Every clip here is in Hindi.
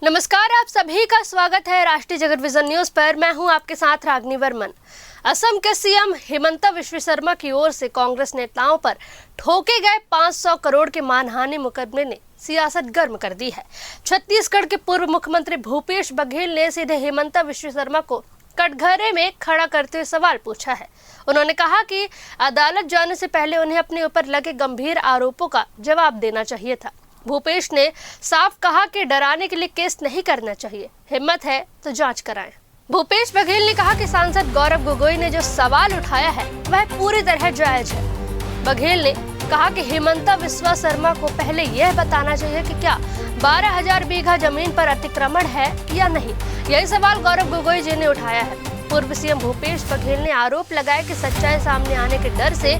नमस्कार, आप सभी का स्वागत है राष्ट्रीय जगत विजन न्यूज पर। मैं हूं आपके साथ रागनी वर्मन। असम के सीएम हिमंता विश्व शर्मा की ओर से कांग्रेस नेताओं पर ठोके गए 500 करोड़ के मानहानि मुकदमे ने सियासत गर्म कर दी है। छत्तीसगढ़ के पूर्व मुख्यमंत्री भूपेश बघेल ने सीधे हिमंता विश्व शर्मा को कटघरे में खड़ा करते हुए सवाल पूछा है। उन्होंने कहा कि अदालत जाने से पहले उन्हें अपने ऊपर लगे गंभीर आरोपों का जवाब देना चाहिए था। भूपेश ने साफ कहा कि डराने के लिए केस नहीं करना चाहिए, हिम्मत है तो जांच कराएं। भूपेश बघेल ने कहा कि सांसद गौरव गोगोई ने जो सवाल उठाया है वह पूरी तरह जायज है। बघेल ने कहा कि हिमंता विश्व शर्मा को पहले यह बताना चाहिए कि क्या 12,000 बीघा जमीन पर अतिक्रमण है या नहीं। यही सवाल गौरव गोगोई जी ने उठाया है। पूर्व सीएम भूपेश बघेल ने आरोप लगाया कि सच्चाई सामने आने के डर से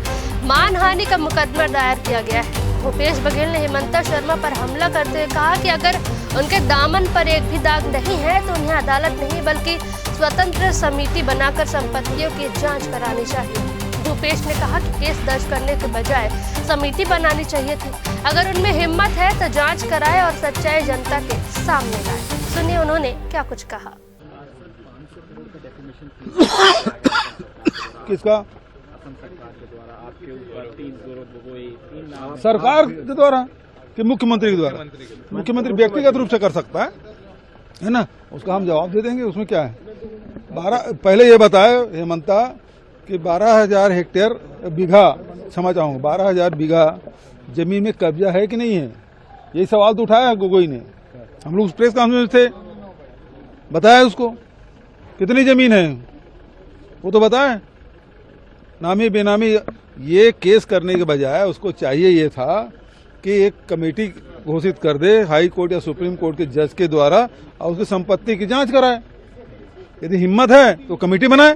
मानहानि का मुकदमा दायर किया गया है। भूपेश बघेल ने हिमंता शर्मा पर हमला करते हुए कहा कि अगर उनके दामन पर एक भी दाग नहीं है तो उन्हें अदालत नहीं बल्कि स्वतंत्र समिति बनाकर संपत्तियों की जांच करानी चाहिए। भूपेश ने कहा कि केस दर्ज करने के बजाय समिति बनानी चाहिए थी। अगर उनमें हिम्मत है तो जांच कराए और सच्चाई जनता के सामने लाए। सुनिए उन्होंने क्या कुछ कहा। किसका? सरकार के द्वारा कि मुख्यमंत्री के द्वारा? मुख्यमंत्री व्यक्तिगत रूप से कर सकता है ना, उसका हम जवाब दे देंगे। उसमें क्या है? पहले ये बताए हिमंता कि 12,000 हेक्टेयर बीघा, क्षमा चाहूंगा, 12,000 बीघा जमीन में कब्जा है कि नहीं है, यही सवाल तो उठाया गोगोई ने। हम लोग प्रेस कॉन्फ्रेंस थे, बताया उसको कितनी जमीन है वो तो बताए। नामी बेनामी ये केस करने के बजाय उसको चाहिए ये था कि एक कमेटी घोषित कर दे हाई कोर्ट या सुप्रीम कोर्ट के जज के द्वारा और उसकी संपत्ति की जांच कराए। यदि हिम्मत है तो कमेटी बनाए।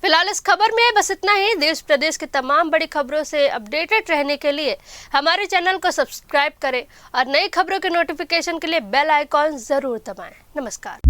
फिलहाल इस खबर में बस इतना ही। देश प्रदेश की तमाम बड़ी खबरों से अपडेटेड रहने के लिए हमारे चैनल को सब्सक्राइब करें और नई खबरों के नोटिफिकेशन के लिए बेल आइकॉन जरूर दबाएं। नमस्कार।